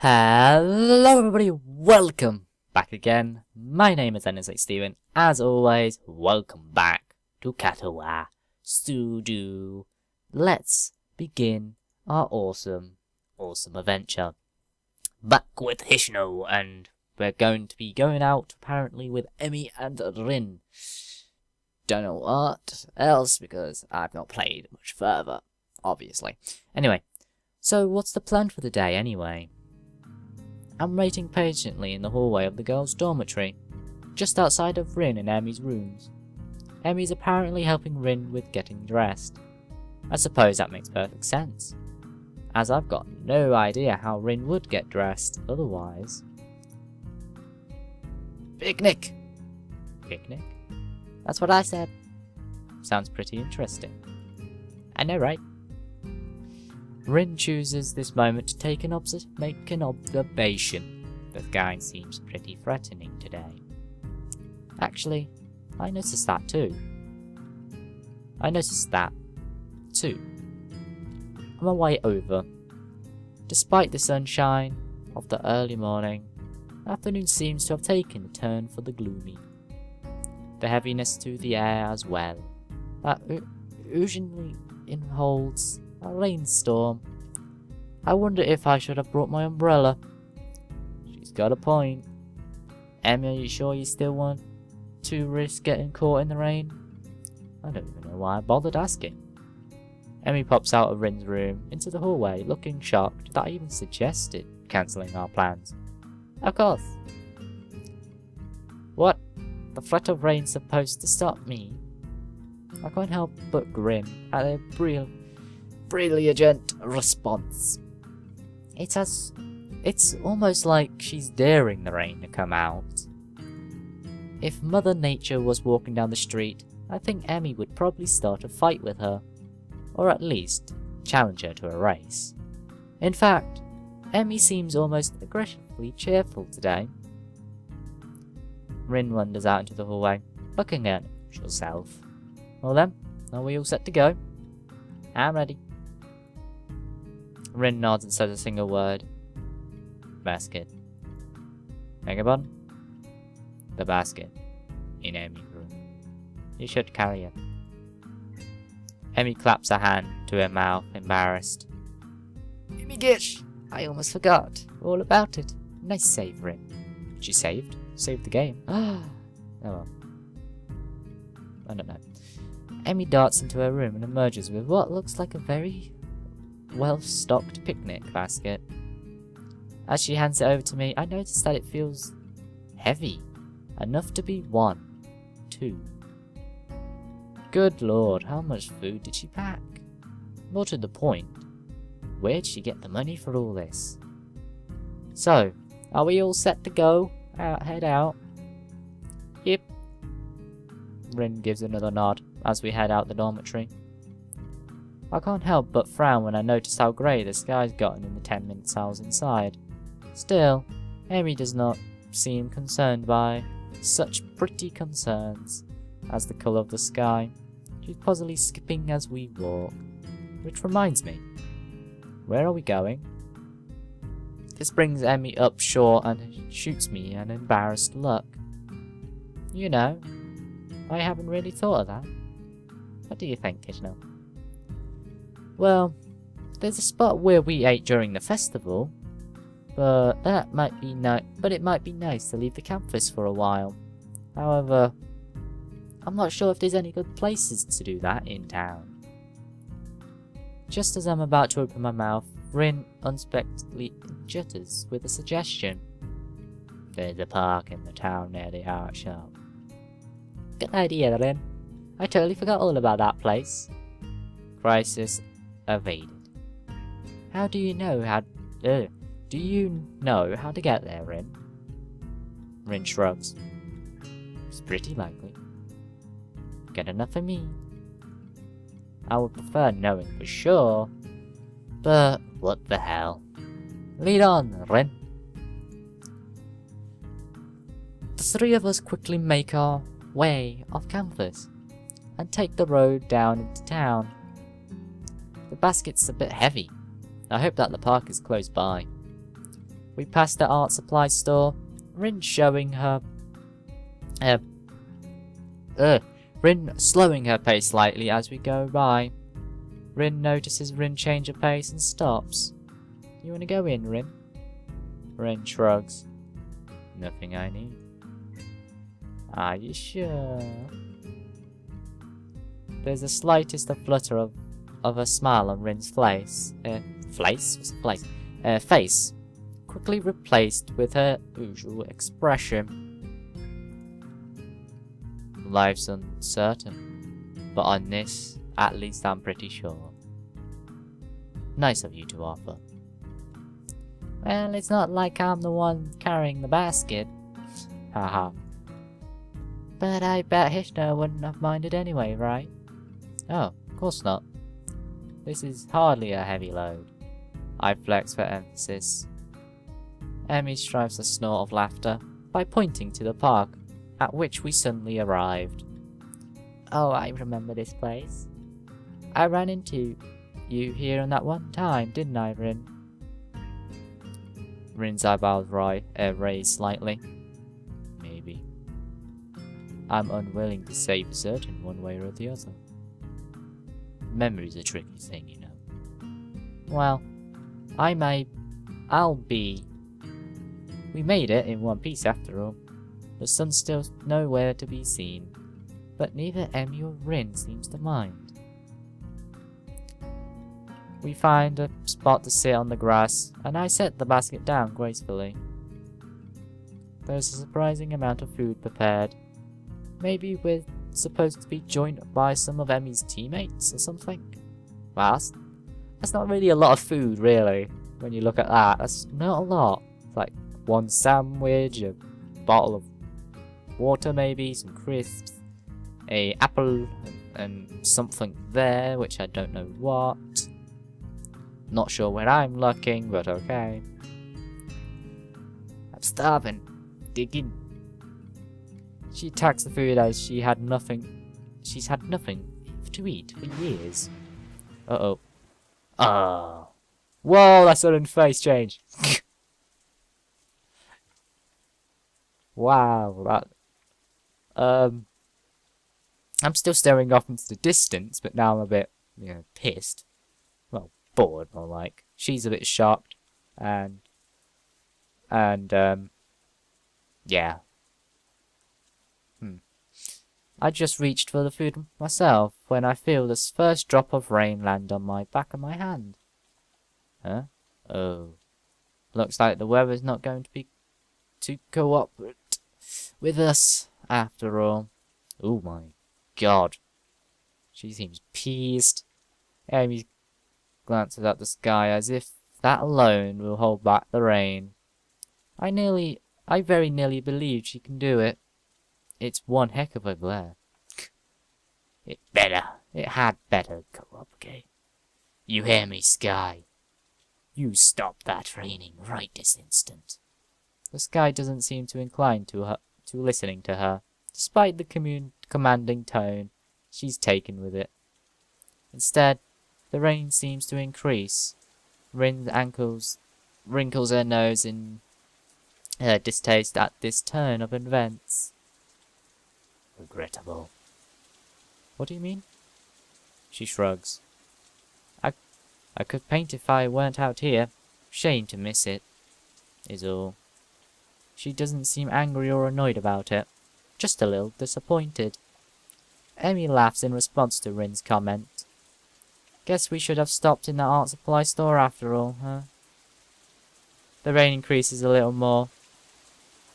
Hello everybody, welcome back again. My name is NSA Steven. As always, welcome back to Katawa Shoujo. Let's begin our awesome adventure. Back with Hisao, and we're going to be going out apparently with Emi and Rin. Don't know what else because I've not played much further, obviously. Anyway, so what's the plan for the day anyway? I'm waiting patiently in the hallway of the girls' dormitory, just outside of Rin and Emi's rooms. Emi's apparently helping Rin with getting dressed. I suppose that makes perfect sense, as I've got no idea how Rin would get dressed otherwise. Picnic! Picnic? That's what I said. Sounds pretty interesting. I know, right? Rin chooses this moment to make an observation. The guy seems pretty threatening today. Actually, I noticed that too. On my way over. Despite the sunshine of the early morning, the afternoon seems to have taken a turn for the gloomy. The heaviness to the air as well, that usually holds a rainstorm. I wonder if I should have brought my umbrella. She's got a point. Emmy, are you sure you still want to risk getting caught in the rain? I don't even know why I bothered asking. Emmy pops out of Rin's room into the hallway, looking shocked that I even suggested cancelling our plans. Of course. What? The threat of rain's supposed to stop me? I can't help but grin at a brilliant response. It's almost like she's daring the rain to come out. If Mother Nature was walking down the street, I think Emmy would probably start a fight with her, or at least challenge her to a race. In fact, Emmy seems almost aggressively cheerful today. Rin wanders out into the hallway, looking at herself. Well then, are we all set to go? I'm ready. Rin nods and says a single word. Basket. Megabon? The basket. In Emi's room. You should carry it. Emi claps her hand to her mouth, embarrassed. Emi Gish! I almost forgot all about it. Nice save, Rin. She saved? Saved the game. Oh well. I don't know. Emi darts into her room and emerges with what looks like a very well-stocked picnic basket. As she hands it over to me, I notice that it feels heavy, enough to be 1, 2. Good lord, how much food did she pack? More to the point, where'd she get the money for all this? So, are we all set to go? Head out? Yep. Rin gives another nod as we head out the dormitory. I can't help but frown when I notice how grey the sky's gotten in the 10 minutes I was inside. Still, Emi does not seem concerned by such pretty concerns as the colour of the sky. She's puzzily skipping as we walk. Which reminds me, where are we going? This brings Emi up short and shoots me an embarrassed look. You know, I haven't really thought of that. What do you think, Kishno? Well, there's a spot where we ate during the festival, but it might be nice to leave the campus for a while. However, I'm not sure if there's any good places to do that in town. Just as I'm about to open my mouth, Rin unexpectedly jutters with a suggestion. There's a park in the town near the art shop. Good idea, Rin. I totally forgot all about that place. Crisis evaded. Do you know how to get there, Rin? Rin shrugs. It's pretty likely. Good enough for me. I would prefer knowing for sure, but what the hell. Lead on, Rin. The three of us quickly make our way off campus and take the road down into town. The basket's a bit heavy. I hope that the park is close by. We pass the art supply store, Rin showing her... Rin slowing her pace slightly as we go by. Rin notices Rin change her pace and stops. You wanna go in, Rin? Rin shrugs. Nothing I need. Are you sure? There's the slightest of flutter of a smile on Rin's face. Face. Quickly replaced with her usual expression. Life's uncertain, but on this, at least I'm pretty sure. Nice of you to offer. Well, it's not like I'm the one carrying the basket. Haha. But I bet Hisao wouldn't have minded anyway, right? Oh, of course not. This is hardly a heavy load. I flex for emphasis. Emmy strives a snort of laughter by pointing to the park, at which we suddenly arrived. Oh, I remember this place. I ran into you here on that one time, didn't I, Rin? Rin's eyebrows raised slightly. Maybe. I'm unwilling to say for certain one way or the other. Memory's a tricky thing, you know. Well, I'll be... We made it in one piece after all. The sun's still nowhere to be seen, but neither Emmy or Rin seems to mind. We find a spot to sit on the grass, and I set the basket down gracefully. There's a surprising amount of food prepared. Maybe we're supposed to be joined by some of Emmy's teammates or something? Well, that's not really a lot of food, really, when you look at that. That's not a lot. It's like one sandwich, a bottle of water maybe, some crisps, a apple, and something there, which I don't know what. Not sure where I'm looking, but okay. I'm starving. Dig in. She attacks the food as she's had nothing to eat for years. Uh-oh. Ah. Whoa, that sudden face change. Wow, that... I'm still staring off into the distance, but now I'm a bit, pissed. Well, bored, more like. She's a bit shocked, and yeah. I just reached for the food myself when I feel this first drop of rain land on my back of my hand. Huh? Oh. Looks like the weather's not going to be too cooperate with us, after all. Oh my god. She seems peeved. Amy glances at the sky as if that alone will hold back the rain. I very nearly believe she can do it. It's one heck of a glare. It had better cooperate. You hear me, Sky? You stop that raining right this instant. The Sky doesn't seem to incline to listening to her, despite the commanding tone she's taken with it. Instead, the rain seems to increase. Rin's ankles wrinkles her nose in her distaste at this turn of events. Regrettable. What do you mean? She shrugs. I could paint if I weren't out here. Shame to miss it, is all. She doesn't seem angry or annoyed about it. Just a little disappointed. Emmy laughs in response to Rin's comment. Guess we should have stopped in the art supply store after all, huh? The rain increases a little more.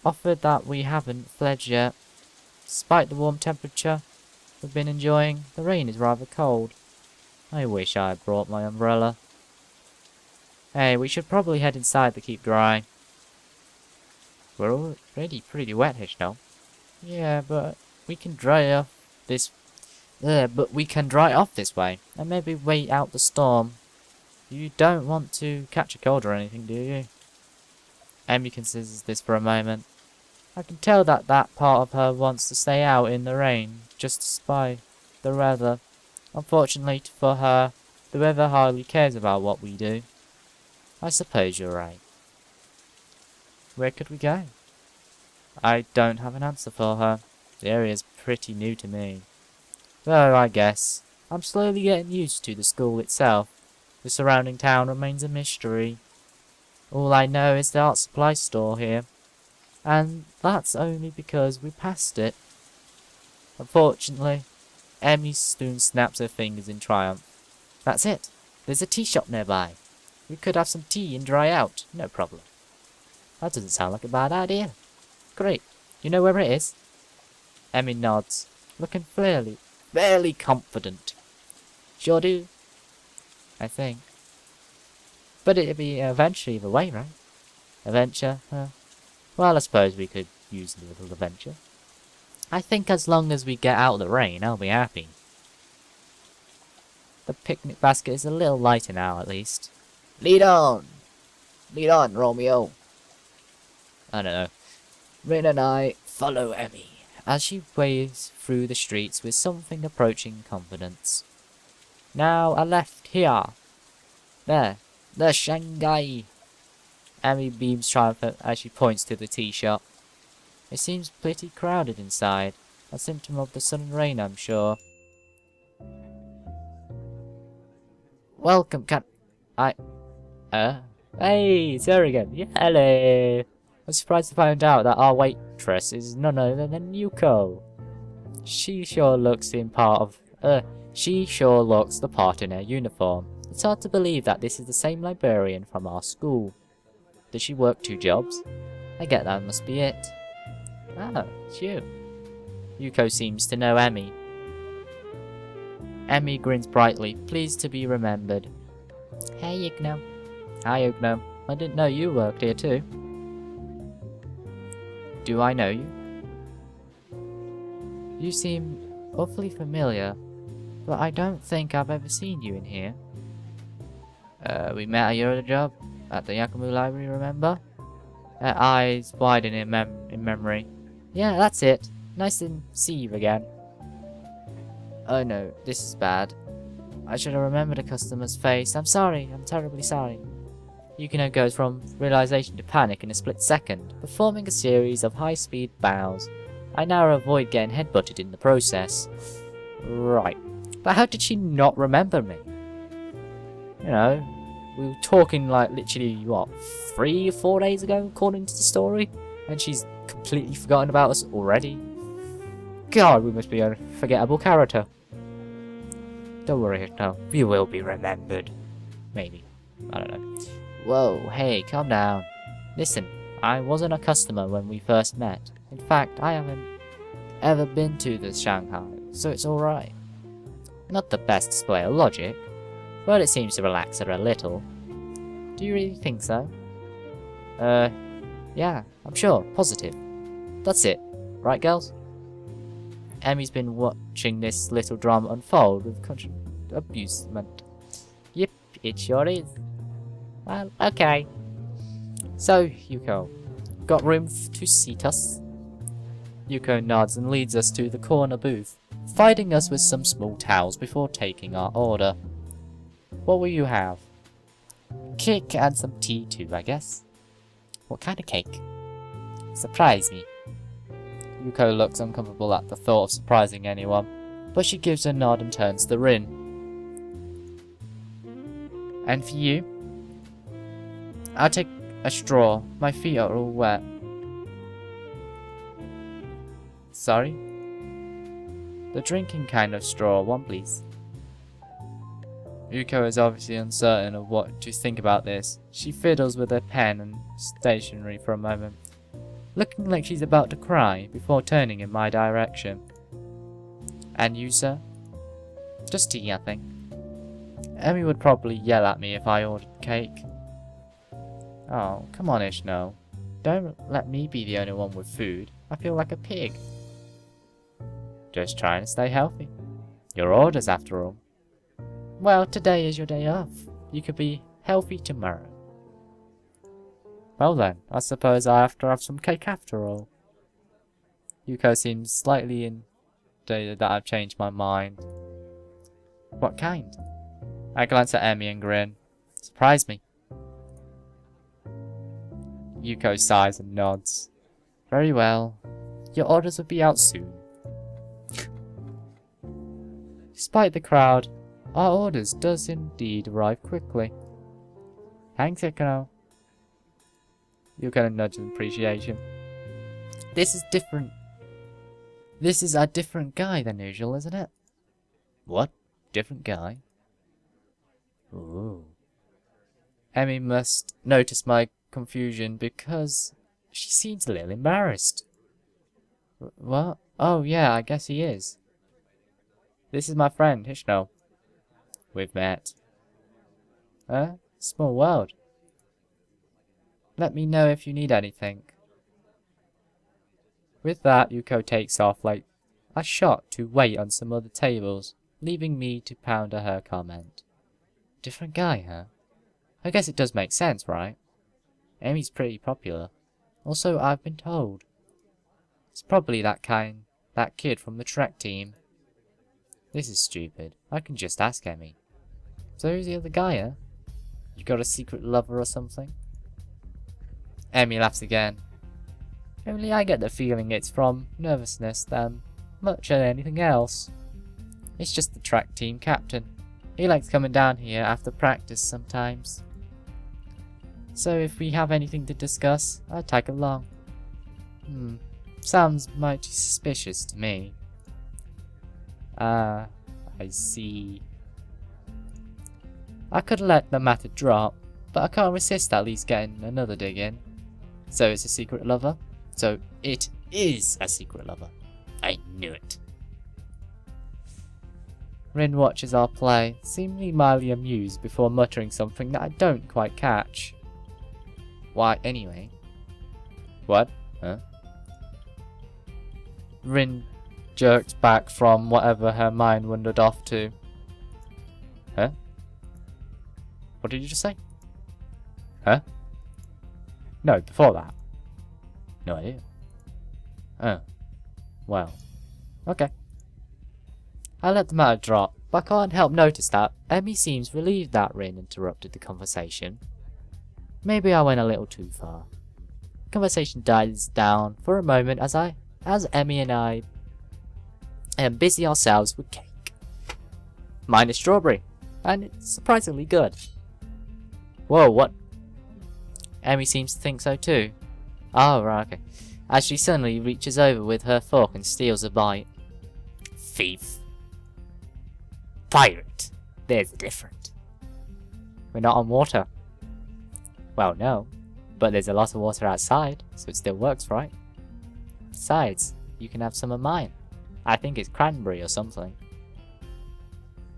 Offered that we haven't fled yet. Despite the warm temperature we've been enjoying, the rain is rather cold. I wish I had brought my umbrella. Hey, we should probably head inside to keep dry. We're already pretty wet, Hisao. Yeah, but we can dry off this way, and maybe wait out the storm. You don't want to catch a cold or anything, do you? Emmy considers this for a moment. I can tell that part of her wants to stay out in the rain, just to spy the weather. Unfortunately for her, the weather hardly cares about what we do. I suppose you're right. Where could we go? I don't have an answer for her. The area is pretty new to me. Though, I guess, I'm slowly getting used to the school itself. The surrounding town remains a mystery. All I know is the art supply store here. And that's only because we passed it. Unfortunately, Emmy soon snaps her fingers in triumph. That's it. There's a tea shop nearby. We could have some tea and dry out. No problem. That doesn't sound like a bad idea. Great. You know where it is? Emmy nods, looking fairly confident. Sure do. I think. But it'd be an adventure either way, right? Adventure? Well, I suppose we could use a little adventure. I think as long as we get out of the rain, I'll be happy. The picnic basket is a little lighter now, at least. Lead on! Lead on, Romeo! I don't know. Rin and I follow Emmy as she waves through the streets with something approaching confidence. Now a left here. There. The Shanghai. Emmy beams triumphant as she points to the tea shop. It seems pretty crowded inside. A symptom of the sudden rain, I'm sure. Welcome, Hey, it's her again. Yeah, hello. I'm surprised to find out that our waitress is none other than Yuko. She sure looks the part in her uniform. It's hard to believe that this is the same librarian from our school. Does she work 2 jobs? I get that must be it. Ah, it's you. Yuko seems to know Emmy. Emmy grins brightly, pleased to be remembered. Hey, Yugno. Hi, Yugno. I didn't know you worked here too. Do I know you? You seem awfully familiar, but I don't think I've ever seen you in here. We met at your other job, at the Yakumo Library, remember? Her eyes widen in memory. Yeah, that's it. Nice to see you again. Oh no, this is bad. I should have remembered a customer's face. I'm sorry, I'm terribly sorry. Yukino goes from realization to panic in a split second, performing a series of high-speed bows. I now avoid getting headbutted in the process. Right. But how did she not remember me? You know, we were talking like literally, what, 3 or 4 days ago, according to the story? And she's completely forgotten about us already? God, we must be a forgettable character. Don't worry, no, we will be remembered. Maybe. I don't know. Whoa, hey, calm down. Listen, I wasn't a customer when we first met. In fact, I haven't ever been to the Shanghai, so it's alright. Not the best display of logic, but it seems to relax her a little. Do you really think so? Yeah, I'm sure, positive. That's it, right girls? Emmy's been watching this little drama unfold with amusement. Yep, it sure is. Well, okay. So, Yuko, got room to seat us? Yuko nods and leads us to the corner booth, providing us with some small towels before taking our order. What will you have? Cake and some tea too, I guess. What kind of cake? Surprise me. Yuko looks uncomfortable at the thought of surprising anyone, but she gives a nod and turns to Rin. And for you? I'll take a straw. My feet are all wet. Sorry? The drinking kind of straw, one please. Yuko is obviously uncertain of what to think about this. She fiddles with her pen and stationery for a moment, looking like she's about to cry before turning in my direction. And you, sir? Just tea, I think. Emmy would probably yell at me if I ordered cake. Oh, come on, Ishno. Don't let me be the only one with food. I feel like a pig. Just trying to stay healthy. Your orders, after all. Well, today is your day off. You could be healthy tomorrow. Well then, I suppose I have to have some cake after all. Yuko seems slightly indicted that I've changed my mind. What kind? I glance at Emmy and grin. Surprise me. Yuko sighs and nods. Very well. Your orders will be out soon. Despite the crowd, our orders does indeed arrive quickly. Thanks, Icano. Yuko nudges in appreciation. This is different. This is a different guy than usual, isn't it? What? Different guy? Ooh. Emmy must notice my confusion because she seems a little embarrassed. What? Oh yeah, I guess he is. This is my friend, Hisao. We've met. Small world. Let me know if you need anything. With that, Yuko takes off like a shot to wait on some other tables, leaving me to ponder her comment. Different guy, huh? I guess it does make sense, right? Amy's pretty popular. Also, I've been told. It's probably that kid from the track team. This is stupid. I can just ask Emmy. So who's the other guy, huh? You got a secret lover or something? Emmy laughs again. Only I get the feeling it's from nervousness than much of anything else. It's just the track team captain. He likes coming down here after practice sometimes. So if we have anything to discuss, I'll tag along. Sounds mighty suspicious to me. I see. I could let the matter drop, but I can't resist at least getting another dig in. So it's a secret lover? So it is a secret lover. I knew it. Rin watches our play, seemingly mildly amused before muttering something that I don't quite catch. Why, anyway? What? Huh? Rin jerked back from whatever her mind wandered off to. Huh? What did you just say? Huh? No, before that. No idea. Oh. Well. Okay. I let the matter drop, but I can't help notice that Emmy seems relieved that Rin interrupted the conversation. Maybe I went a little too far. Conversation dies down for a moment as Emmy and I busy ourselves with cake. Mine is strawberry, and it's surprisingly good. Whoa, what? Emmy seems to think so too. Oh, right, okay. As she suddenly reaches over with her fork and steals a bite. Thief. Pirate. There's a difference. We're not on water. Well, no. But there's a lot of water outside, so it still works, right? Besides, you can have some of mine. I think it's cranberry or something.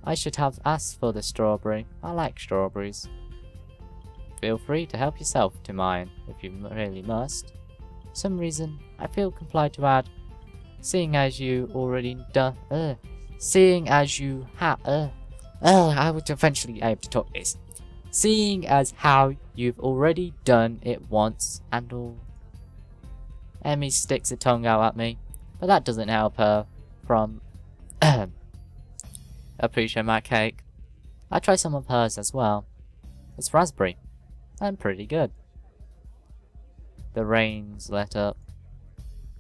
I should have asked for the strawberry. I like strawberries. Feel free to help yourself to mine, if you really must. For some reason, I feel compelled to add, seeing as you already I would eventually able to talk this. Seeing as how you've already done it once and all. Emmy sticks her tongue out at me, but that doesn't help her from appreciate my cake. I try some of hers as well. It's raspberry, and pretty good. The rain's let up.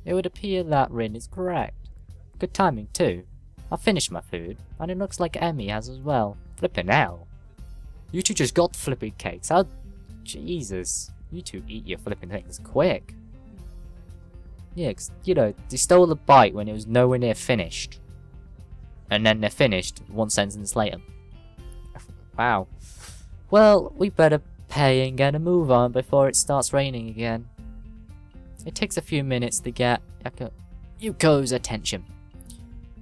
It would appear that Rin is correct. Good timing too. I finished my food, and it looks like Emmy has as well. Flippin' hell. You two just got flipping cakes. How? Jesus. You two eat your flipping things quick. Yeah, 'cause, you know, they stole the bite when it was nowhere near finished. And then they're finished one sentence later. Wow. Well, we better pay and get a move on before it starts raining again. It takes a few minutes to get Yuko's attention.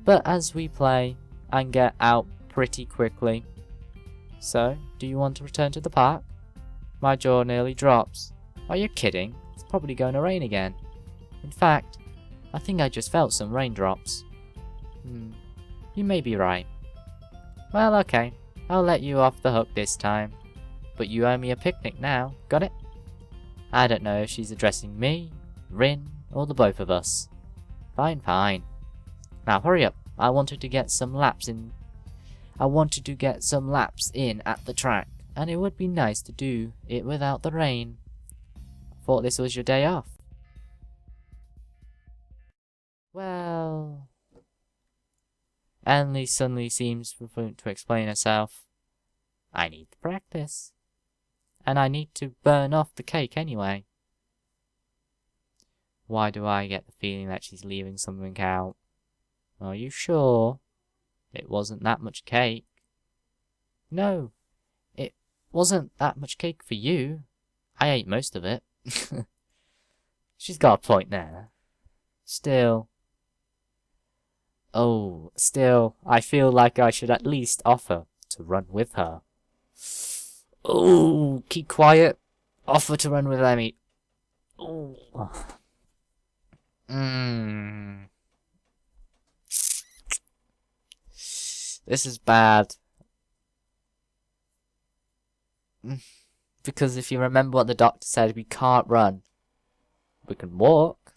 But as we play and get out pretty quickly. So, do you want to return to the park? My jaw nearly drops. Are you kidding? It's probably going to rain again. In fact, I think I just felt some raindrops. You may be right. Well, okay. I'll let you off the hook this time. But you owe me a picnic now, got it? I don't know if she's addressing me, Rin, or the both of us. Fine, fine. Now hurry up. I wanted to get some laps in at the track, and it would be nice to do it without the rain. thought this was your day off. Well... Emily suddenly seems reluctant to explain herself. I need to practice. And I need to burn off the cake anyway. Why do I get the feeling that she's leaving something out? Are you sure? It wasn't that much cake. No, it wasn't that much cake for you. I ate most of it. She's got a point there. Still, I feel like I should at least offer to run with her. Oh, keep quiet. Offer to run with Emmy. Oh. This is bad. Because if you remember what the doctor said, we can't run. We can walk,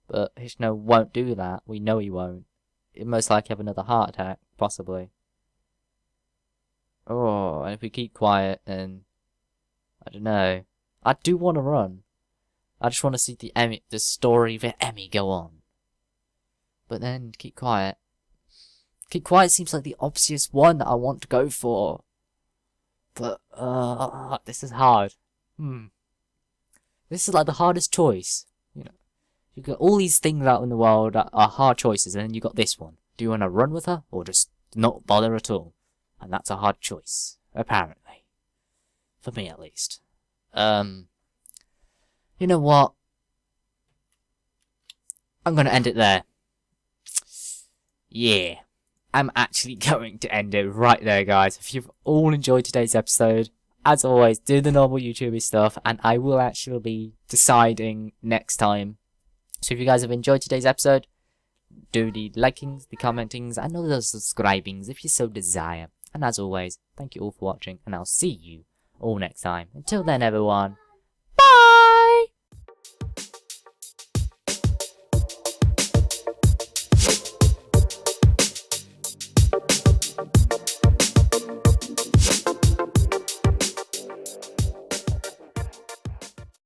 but Hisao won't do that. We know he won't. He'll most likely have another heart attack, possibly. Oh, and if we keep quiet, then I don't know. I do want to run. I just want to see the story of Emmy go on. But then keep quiet. Keep quiet seems like the obvious one that I want to go for. But this is hard. This is like the hardest choice. You know, you got all these things out in the world that are hard choices, and then you got this one. Do you want to run with her or just not bother at all? And that's a hard choice, apparently, for me at least. You know what? I'm gonna end it there. Yeah. I'm actually going to end it right there, guys. If you've all enjoyed today's episode, as always, do the normal YouTuber stuff, and I will actually be deciding next time. So if you guys have enjoyed today's episode, do the likings, the commentings, and all the subscribings if you so desire. And as always, thank you all for watching, and I'll see you all next time. Until then, everyone,